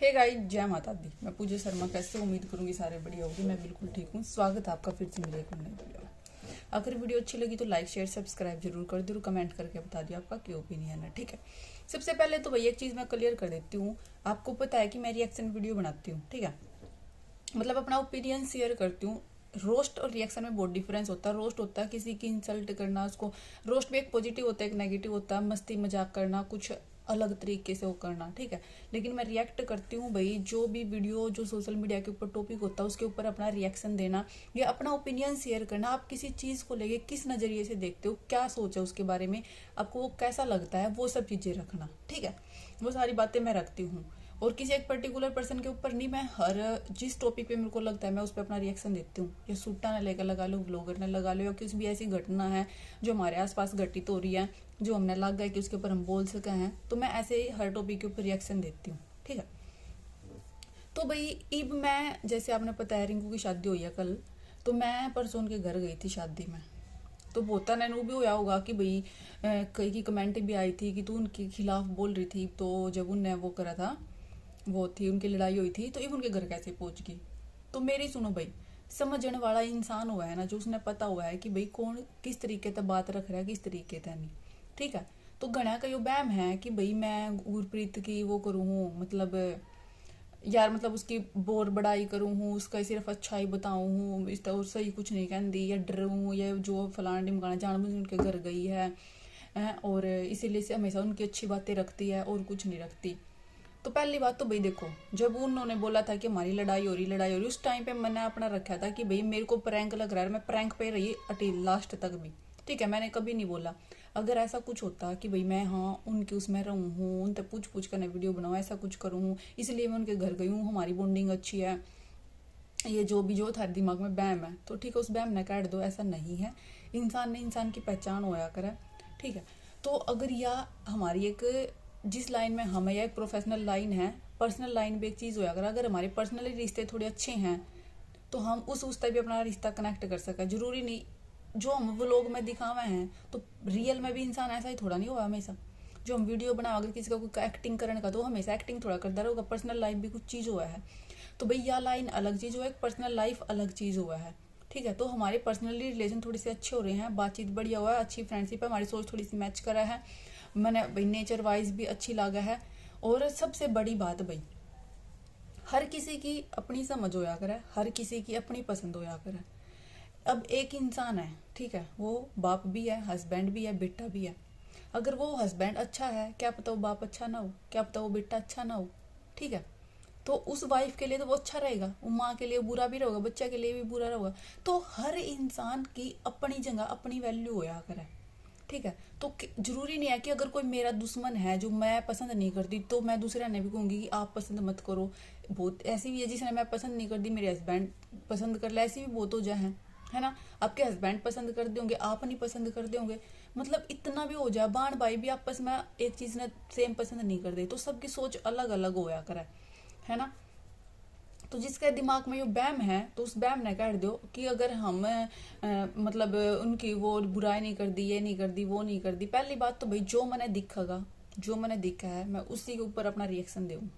Hey guys, जय माता दी। मैं पूजा शर्मा कैसे उम्मीद करूंगी सारे बढ़िया होगी। मैं बिल्कुल ठीक हूँ। स्वागत है आपका फिर से मेरे एक नई वीडियो में। अगर वीडियो अच्छी लगी तो लाइक शेयर सब्सक्राइब जरूर कर दो, कमेंट करके बता दियो आपका क्या ओपिनियन है। ठीक है, सबसे पहले तो भैया एक चीज मैं क्लियर कर देती हूँ। आपको पता है कि मैं रिएक्शन वीडियो बनाती हूँ, ठीक है, मतलब अपना ओपिनियन शेयर करती हूँ। रोस्ट और रिएक्शन में बहुत डिफरेंस होता है। रोस्ट होता है किसी की इंसल्ट करना, उसको रोस्ट भी एक पॉजिटिव होता है एक नेगेटिव होता है, मस्ती मजाक करना, कुछ अलग तरीके से वो करना, ठीक है। लेकिन मैं रिएक्ट करती हूँ भाई, जो भी वीडियो जो सोशल मीडिया के ऊपर टॉपिक होता है उसके ऊपर अपना रिएक्शन देना या अपना ओपिनियन शेयर करना। आप किसी चीज को लेके किस नजरिए से देखते हो, क्या सोचा उसके बारे में, आपको वो कैसा लगता है, वो सब चीजें रखना, ठीक है। वो सारी बातें मैं रखती हूँ और किसी एक पर्टिकुलर पर्सन के ऊपर नहीं। मैं हर जिस टॉपिक पे मेरे को लगता है मैं उस पर अपना रिएक्शन देती हूँ। या सूटा ने लेकर लगा लो, ब्लॉगर ने लगा लो, या किसी भी ऐसी घटना है जो हमारे आसपास घटित हो रही है, जो हमने लग गया कि उसके ऊपर हम बोल सके हैं, तो मैं ऐसे ही हर टॉपिक के ऊपर रिएक्शन देती हूँ, ठीक है। तो भाई अब मैं, जैसे आपने पता है रिंकू की शादी हुई है कल, तो मैं परसों उनके घर गई थी शादी में। तो बोता ने भी होया होगा कि भाई कई की कमेंट भी आई थी कि तू उनके खिलाफ बोल रही थी। तो जब उनने वो करा था, वो थी उनकी लड़ाई हुई थी, तो ये उनके घर कैसे पहुंच गई। तो मेरी सुनो भाई, समझने वाला इंसान हुआ है ना, जो उसने पता हुआ है कि भाई कौन किस तरीके से बात रख रहा है, किस तरीके से नहीं, ठीक है। तो घना का यो बैम है कि भाई मैं गुरप्रीत की वो करूँ हूँ, मतलब यार मतलब उसकी बोर बड़ाई करूँ हूँ, उसका सिर्फ अच्छाई बताऊँ हूँ, इस तरह सही कुछ नहीं कहती, या डरूँ, या जो फलाना ढिमकाना जानबूझ उनके घर गई है, और इसीलिए से हमेशा उनकी अच्छी बातें रखती है और कुछ नहीं रखती। तो पहली बात तो भाई देखो, जब उन्होंने बोला था कि हमारी लड़ाई हो रही, उस टाइम पे मैंने अपना रखा था कि भाई मेरे को प्रैंक लग रहा है, मैं प्रैंक पे रही अटी लास्ट तक भी, ठीक है। मैंने कभी नहीं बोला अगर ऐसा कुछ होता कि भाई मैं हाँ उनकी उसमें रहूँ हूँ, उनसे पूछ पूछ कर वीडियो बनाऊँ, ऐसा कुछ करूँ हूँ, इसलिए मैं उनके घर गई हूँ, हमारी बॉन्डिंग अच्छी है, ये जो भी जो था दिमाग में बैम है, तो ठीक है उस बैम ने काट दो। ऐसा नहीं है, इंसान ने इंसान की पहचान होया करे, ठीक है। तो अगर या हमारी एक जिस लाइन में हम है या एक प्रोफेशनल लाइन है, पर्सनल लाइन भी एक चीज़ होया करे। अगर हमारे पर्सनली रिश्ते थोड़े अच्छे हैं तो हम उस तक भी अपना रिश्ता कनेक्ट कर सके। जरूरी नहीं जो हम वो लोग में दिखावे हैं, तो रियल में भी इंसान ऐसा ही थोड़ा नहीं हुआ हमेशा। जो हम वीडियो बना, अगर किसी का कोई एक्टिंग करने का, तो हमेशा एक्टिंग थोड़ा करता रहेगा। पर्सनल लाइफ भी कुछ चीज़ हुआ है। तो भाई यह लाइन अलग चीज़ हुआ है, पर्सनल लाइफ अलग चीज़ हुआ है, ठीक है। तो हमारे पर्सनली रिलेशन थोड़े से अच्छे हो रहे हैं, बातचीत बढ़िया हुआ है, अच्छी फ्रेंडशिप है, हमारी सोच थोड़ी सी मैच करा है, मैंने भाई नेचर वाइज भी अच्छी लगा है। और सबसे बड़ी बात भाई, हर किसी की अपनी समझ होया करे, हर किसी की अपनी पसंद होया करे। अब एक इंसान है, ठीक है, वो बाप भी है, हस्बैंड भी है, बेटा भी है। अगर वो हस्बैंड अच्छा है, क्या पता वो बाप अच्छा ना हो, क्या पता वो बेटा अच्छा ना हो, ठीक है। तो उस वाइफ के लिए तो वो अच्छा रहेगा, वो माँ के लिए बुरा भी रहेगा, बच्चा के लिए भी बुरा रहेगा। तो हर इंसान की अपनी जगह अपनी वैल्यू होया करे, ठीक है। तो जरूरी नहीं है कि अगर कोई मेरा दुश्मन है जो मैं पसंद नहीं करती, तो मैं दूसरे ने भी कहूंगी कि आप पसंद मत करो। बहुत ऐसी भी है जिसने मैं पसंद नहीं करती मेरे हस्बैंड पसंद कर ले, ऐसी भी बहुत हो जाए है ना। आपके हस्बैंड पसंद कर दोगे, आप नहीं पसंद कर दोगे, मतलब इतना भी हो जाए, बाण भाई भी आपस में एक चीज ने सेम पसंद नहीं कर दे, तो सबकी सोच अलग अलग होया करे, है ना। तो जिसके दिमाग में ये बैम है, तो उस बैम ने काट दो कि अगर हम मतलब उनकी वो बुराई नहीं कर दी, ये नहीं कर दी, वो नहीं कर दी। पहली बात तो भाई जो मैंने दिखेगा, जो मैंने देखा है, मैं उसी के ऊपर अपना रिएक्शन दूँ।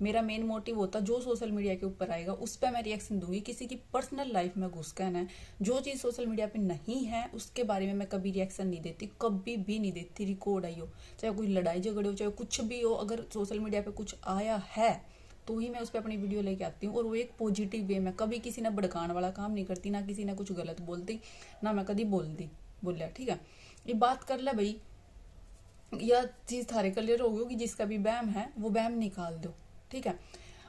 मेरा मेन मोटिव होता जो सोशल मीडिया के ऊपर आएगा उस पर मैं रिएक्शन दूंगी। किसी की पर्सनल लाइफ में घुस कर है, जो चीज़ सोशल मीडिया पे नहीं है उसके बारे में मैं कभी रिएक्शन नहीं देती, कभी भी नहीं देती। रिकॉर्ड आई हो, चाहे कोई लड़ाई झगड़े हो, चाहे कुछ भी हो, अगर सोशल मीडिया पे कुछ आया है तो ही मैं उस पर अपनी वीडियो लेके आती हूँ। और वो एक पॉजिटिव वे में, कभी किसी ने भड़काने वाला काम नहीं करती, ना किसी ने कुछ गलत बोलती, ना मैं कभी बोलती बोलिया, ठीक है। ये बात कर ले भाई, यह चीज़ थारे क्लियर हो गई कि जिसका भी बैम है वो बैम निकाल दो, ठीक है।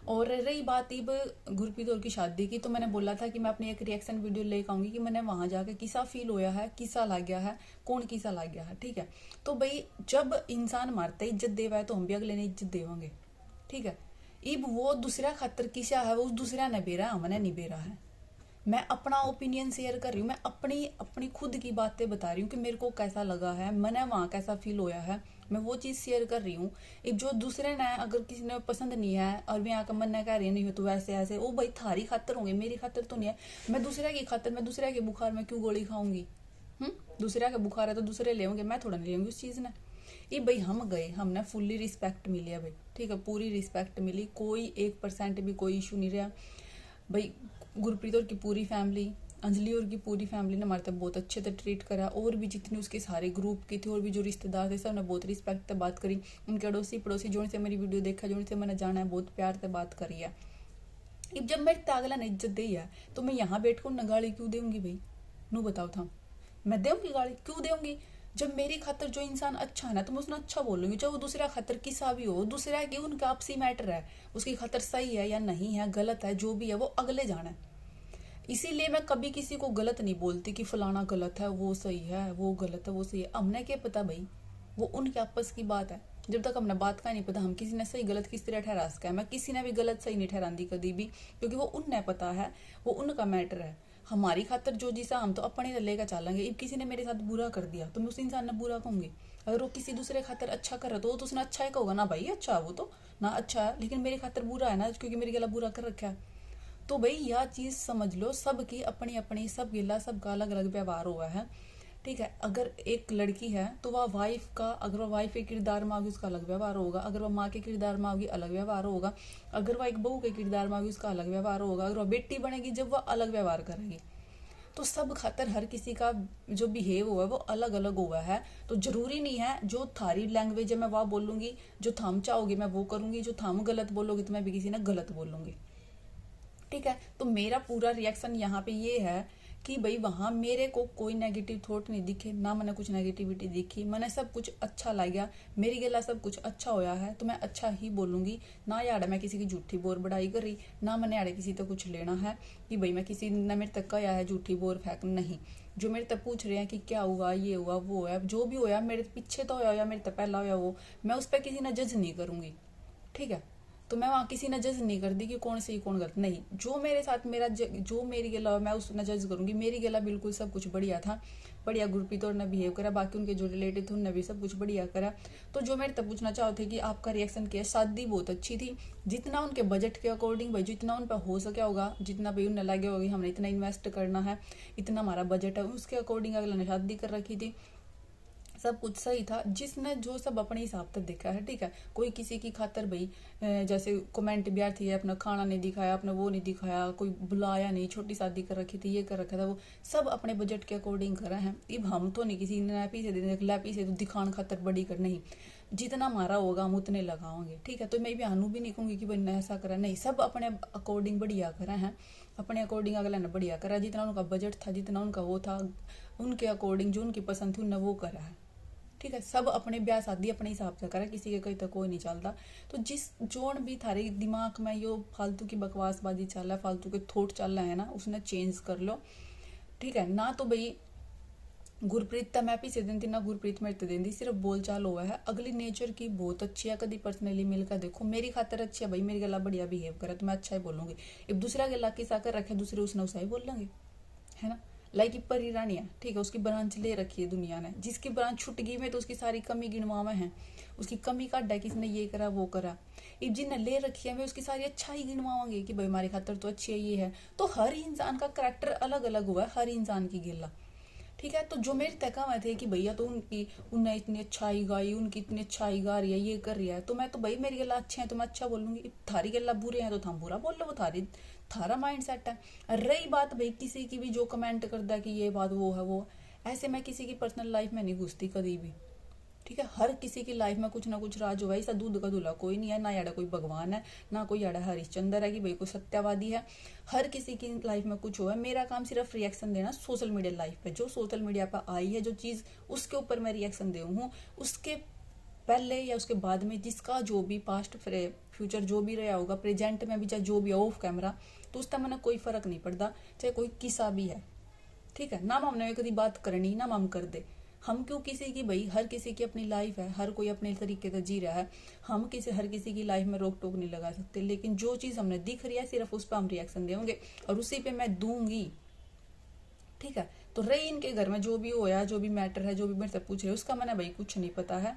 और रही बात अब गुरप्रीत और की शादी की, तो मैंने बोला था कि मैं अपनी एक रिएक्शन वीडियो लेकर आऊंगी कि मैंने वहां जाकर किसा फील होया है, किसा लग गया है, कौन किसा लग गया है, ठीक है। तो भाई जब इंसान मारते इज्जत देवा है तो हम भी अगले ने इज्जत देवांगे, ठीक है। इब वो दूसरा खातर किसा है, वो उस दूसरा ने बेरा, हमने नहीं बेरा है। मैं अपना ओपिनियन शेयर कर रही हूँ, मैं अपनी अपनी खुद की बातें बता रही हूँ कि मेरे को कैसा लगा है, मैंने वहाँ कैसा फील होया है, मैं वो चीज़ शेयर कर रही हूँ। एक जो दूसरे ने अगर किसी ने पसंद नहीं है और मैं आकर मन कह रही नहीं हो तो वैसे ऐसे, वो भाई थारी खातर होंगे, मेरी खातर तो नहीं है। मैं दूसरे की खातर, मैं दूसरे के बुखार में क्यों गोली खाऊंगी। दूसरे का बुखार है तो दूसरे ले, मैं थोड़ा नहीं लेंगी उस चीज़ ने। ये भाई हम गए, हमने फुल्ली रिस्पेक्ट मिली है भाई, ठीक है, पूरी रिस्पेक्ट मिली, कोई 1% भी कोई इशू नहीं रहा भाई। गुरप्रीत और की पूरी फैमिली, अंजलि और की पूरी फैमिली ने हमारे तक बहुत अच्छे से ट्रीट करा, और भी जितनी उसके सारे ग्रुप की थे और भी जो रिश्तेदार थे सब ने बहुत रिस्पेक्ट से बात करी। उनके अड़ोसी पड़ोसी जो से मेरी वीडियो देखा, जो से मैंने जाना है, बहुत प्यार से बात करी है। अब जब मेरे तागला ने इज्जत दी है तो मैं यहाँ बैठ कर गाली क्यों दूंगी भाई? नू बताओ था, मैं दूंगी गाली? क्यों दूंगी? जब मेरी खातर जो इंसान अच्छा है ना तो मैं उसने अच्छा बोलूंगी, चाहे वो दूसरा खातर किसा भी हो, दूसरा की उनका आपसी मैटर है, उसकी खातर सही है या नहीं है, गलत है, जो भी है वो अगले जाना है। इसीलिए मैं कभी किसी को गलत नहीं बोलती कि फलाना गलत है, वो सही है, वो गलत है, वो सही है। हमने क्या पता भाई, वो उनके आपस की बात है। जब तक हमने बात का नहीं पता हम किसी ने सही गलत किस तरह ठहरा सका है। मैं किसी ने भी गलत सही नहीं ठहरांदी कभी भी, क्योंकि वो उन्हें पता है, वो उनका मैटर है। हमारी खातर जो जिसा हम तो अपने लेकर चलेंगे। अब किसी ने मेरे साथ बुरा कर दिया तो मैं उस इंसान ने बुरा कहूंगी। अगर वो किसी दूसरे खातर अच्छा कर रहा तो वो तो उसने अच्छा ही कहोगा ना भाई, अच्छा है वो तो ना, अच्छा है, लेकिन मेरी खातर बुरा है ना, क्योंकि मेरी गला बुरा कर रखा है। तो भाई यह चीज समझ लो, सबकी अपनी अपनी, सब गिला, सबका अलग अलग व्यवहार हुआ है, ठीक है। अगर एक लड़की है तो वह वाइफ का, अगर वह वाइफ के किरदार में होगी उसका अलग व्यवहार होगा, अगर वह माँ के किरदार में होगी अलग व्यवहार होगा, अगर वह एक बहू के किरदार में होगी उसका अलग व्यवहार होगा, अगर वह बेटी बनेगी जब वह अलग व्यवहार करेगी। तो सब खातर हर किसी का जो बिहेव हुआ है वो अलग अलग हुआ है। तो जरूरी नहीं है जो थारी लैंग्वेज है मैं वह बोलूंगी, जो थाम चाहोगे मैं वो करूंगी, जो थाम गलत बोलोगे तो मैं भी किसी ने गलत बोलूंगी, ठीक है। तो मेरा पूरा रिएक्शन यहाँ पे ये है कि भाई वहां मेरे को कोई नेगेटिव थॉट नहीं दिखे, ना मैंने कुछ नेगेटिविटी दिखी, मैंने सब कुछ अच्छा लगा, मेरी गला सब कुछ अच्छा होया है तो मैं अच्छा ही बोलूंगी। ना यार मैं किसी की झूठी बोर बढ़ाई कर रही, ना मैंने यार किसी तो कुछ लेना है कि भाई मैं किसी ने मेरे तक कहा है झूठी बोर फेंक, नहीं। जो मेरे तक पूछ रहे हैं कि क्या हुआ, ये हुआ, वो है, जो भी होया मेरे पीछे तो होया, मेरे तक पहला होया, वो मैं उस पर किसी ने जज नहीं करूंगी, ठीक है। तो मैं वहां किसी ने जज नहीं करती कि कौन सही कौन गलत, नहीं। जो मेरे साथ मेरा जो मेरी गला मैं उसने जज करूंगी। मेरी गला बिल्कुल सब कुछ बढ़िया था, बढ़िया गुरप्रीत और ने बिहेव करा, बाकी उनके जो रिलेटिव थे उनने भी सब कुछ बढ़िया करा। तो जो मेरे तक पूछना चाहते थे कि आपका रिएक्शन क्या है, शादी बहुत अच्छी थी, जितना उनके बजट के अकॉर्डिंग भाई जितना उन पर हो सके होगा, जितना भाई उन्हें लगे होगी हमने इतना इन्वेस्ट करना है, इतना हमारा बजट है, उसके अकॉर्डिंग अगला ने शादी कर रखी थी, सब कुछ सही था। जिसने जो सब अपने हिसाब तक देखा है, ठीक है। कोई किसी की खातर भाई जैसे कमेंट भी आती है, अपना खाना नहीं दिखाया, अपना वो नहीं दिखाया, कोई बुलाया नहीं, छोटी शादी कर रखी थी, ये कर रखा था, वो सब अपने बजट के अकॉर्डिंग करा है। अब हम तो नहीं किसी ने पीछे दे लैपी से तो दिखान खातर बड़ी कर, नहीं। जितना हमारा होगा हम उतने लगाओगे, ठीक है। तो मैं भी हानू भी नहीं कहूंगी कि भाई ने ऐसा करा, नहीं, सब अपने अकॉर्डिंग बढ़िया करा है, अपने अकॉर्डिंग अगला ने बढ़िया करा, जितना उनका बजट था, जितना उनका वो था, उनके अकॉर्डिंग जो उनकी पसंद थी उन्होंने वो करा है, ठीक है। सब अपने ब्याह शादी अपने हिसाब से करा, किसी के कहीं तक कोई नहीं चलता। तो जिस जोन भी थारे दिमाग में यो फालतू की बकवासबाजी चल रहा है, फालतू के थॉट चल रहा है ना, उसने चेंज कर लो, ठीक है ना। तो भाई गुरप्रीत मैं पीछे दिन थी ना, गुरप्रीत मेरे दिन थी, सिर्फ बोल चाल हुआ है। अगली नेचर की बहुत अच्छी है, कभी पर्सनली मिलकर देखो, मेरी खातर अच्छी है भाई, मेरी गला बढ़िया बिहेव करे तो मैं अच्छा ही बोलूंगी। अब दूसरा गला किसा कर रखे, दूसरे उसने उसा ही बोल लेंगे, है ना। लाइक परी रानी है, ठीक है, उसकी ब्रांच ले रखी है दुनिया ने, जिसकी ब्रांच छुट गई में तो उसकी सारी कमी गिनवावे हैं, उसकी कमी काट है किसने ये करा वो करा। अब जिन्हें ले रखी है वे उसकी सारी अच्छा ही गिनवाओगे कि भाई हमारी खातर तो अच्छी है, ये है। तो हर इंसान का करेक्टर अलग अलग हुआ है, हर इंसान की गिल्ला, ठीक है। तो जो मेरे तका में थे कि भैया तो उनकी उनने इतनी अच्छाई गाई, उनकी इतनी अच्छाई गा रही है, ये कर रही है, तो मैं तो भाई मेरी गला अच्छे हैं तो मैं अच्छा बोलूंगी, थारी गला बुरे हैं तो थम बुरा बोल लो, वो थारा माइंड सेट है। रही बात भाई किसी की भी जो कमेंट करता है कि ये बात वो है वो, ऐसे मैं किसी की पर्सनल लाइफ में नहीं घुसती कभी भी, ठीक है। हर किसी की लाइफ में कुछ ना कुछ राज हुआ, ऐसा दूध का दूल्हा कोई नहीं है, ना याड़ा कोई भगवान है, ना कोई याड़ा हरिश्चंद्र है कि भाई कोई सत्यवादी है। हर किसी की लाइफ में कुछ हुआ है, मेरा काम सिर्फ रिएक्शन देना सोशल मीडिया लाइफ पे, जो सोशल मीडिया पे आई है जो चीज उसके ऊपर मैं रिएक्शन दे हूँ। उसके पहले या उसके बाद में जिसका जो भी पास्ट फ्यूचर जो भी रहा होगा, प्रेजेंट में भी चाहे जो भी ऑफ कैमरा, तो उस टाइम मैंने कोई फर्क नहीं पड़ता, चाहे कोई किसा भी है, ठीक है ना। हमने कभी बात करनी ना हम कर दे, हम क्यों किसी की, भाई हर किसी की अपनी लाइफ है, हर कोई अपने तरीके से जी रहा है, हम हर किसी की लाइफ में रोक टोक नहीं लगा सकते। लेकिन जो चीज हमने दिख रही है सिर्फ उस पर हम रिएक्शन देंगे और उसी पे मैं दूंगी, ठीक है। तो रही इनके घर में जो भी होया, जो भी मैटर है, जो भी मेरे से पूछ रहे उसका मैंने भाई कुछ नहीं पता है,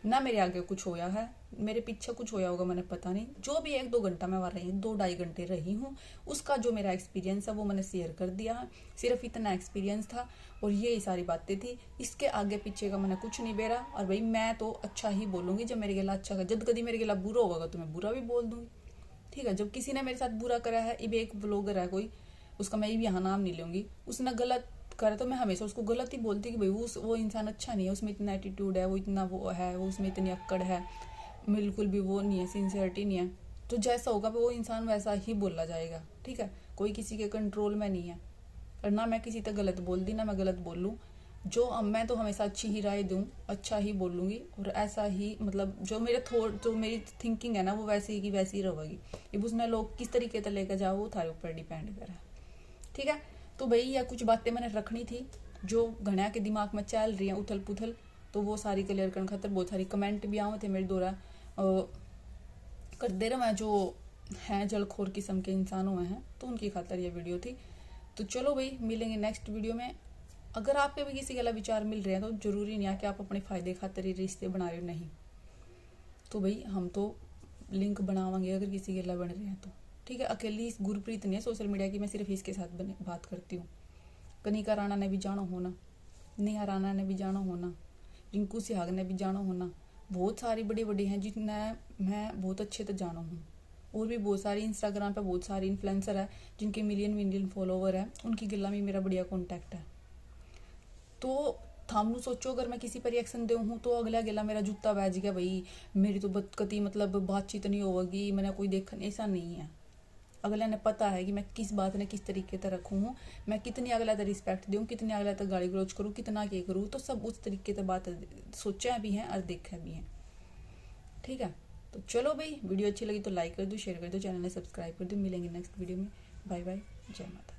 ना मेरे आगे कुछ होया है, मेरे पीछे कुछ होया होगा मैंने पता नहीं। जो भी 1-2 घंटा मैं वहाँ रही, 2-2.5 घंटे रही हूँ, उसका जो मेरा एक्सपीरियंस है वो मैंने शेयर कर दिया है। सिर्फ इतना एक्सपीरियंस था और ये सारी बातें थी, इसके आगे पीछे का मैंने कुछ नहीं बेरा। और भाई मैं तो अच्छा ही बोलूंगी जब मेरे गिला अच्छा, जब कभी मेरे गिला बुरा होगा तो मैं बुरा भी बोल दूंगी, ठीक है। जब किसी ने मेरे साथ बुरा करा है, इब एक ब्लॉगर है कोई, उसका मैं यहाँ नाम नहीं लूंगी, उसने गलत करे तो मैं हमेशा उसको गलत ही बोलती कि भाई वो इंसान अच्छा नहीं है, उसमें इतना एटीट्यूड है, वो इतना वो है, वो उसमें इतनी अक्कड़ है, बिल्कुल भी वो नहीं है, सिंसियरिटी नहीं है। तो जैसा होगा वो इंसान वैसा ही बोला जाएगा, ठीक है। कोई किसी के कंट्रोल में नहीं है, और ना मैं किसी तक गलत बोल दी ना मैं गलत बोल लूँ। जो मैं तो हमेशा अच्छी ही राय दूँ, अच्छा ही बोलूँगी, और ऐसा ही मतलब जो मेरे थॉट, जो मेरी थिंकिंग है ना वो वैसी की वैसी रहेगी। अब उसमें लोग किस तरीके से लेकर जाओ वो थारे ऊपर डिपेंड करे, ठीक है। तो भाई यह कुछ बातें मैंने रखनी थी जो घना के दिमाग में चल रही हैं उथल पुथल, तो वो सारी क्लियर करने खातर बहुत सारी कमेंट भी आए थे मेरे द्वारा कर दे रहा मैं, जो हैं जलखोर किस्म के इंसान हुए हैं, तो उनकी खातर ये वीडियो थी। तो चलो भाई मिलेंगे नेक्स्ट वीडियो में। अगर आपके भी किसी गला विचार मिल रहे हैं तो जरूरी नहीं है कि आप अपने फायदे खातर ही रिश्ते बना रहे हो, नहीं। तो भाई हम तो लिंक बनावांगे अगर किसी गला बन रहे हैं तो, ठीक है। अकेली इस गुरप्रीत नहीं है सोशल मीडिया की, मैं सिर्फ इसके साथ बात करती हूँ। कनिका राणा ने भी जाना होना, नेहा राणा ने भी जाना होना, रिंकू सिहाग ने भी जाना होना, बहुत सारी बड़ी बड़ी हैं जिन्हें मैं बहुत अच्छे से जाना हूँ। और भी बहुत सारी इंस्टाग्राम पे बहुत सारी इन्फ्लुएंसर है जिनके मिलियन फॉलोवर है, उनकी गिला में मेरा बढ़िया कॉन्टैक्ट है। तो थामू सोचो अगर मैं किसी पर रिएक्शन दे हूँ तो अगला गिला मेरा जूता बैज गया भाई, मेरी तो कति मतलब बातचीत नहीं होगी, मैंने कोई देखा, ऐसा नहीं है। अगले ने पता है कि मैं किस बात ने किस तरीके से रखूँ हूँ, मैं कितनी अगला तक रिस्पेक्ट दूँ, कितनी अगला तक गाली गलौज करूँ, कितना क्या करूँ, तो सब उस तरीके से बात सोचा भी है और देखा भी है, ठीक है। तो चलो भाई वीडियो अच्छी लगी तो लाइक कर दो, शेयर कर दो, चैनल ने सब्सक्राइब कर दो। मिलेंगे नेक्स्ट वीडियो में, बाय बाय, जय माता।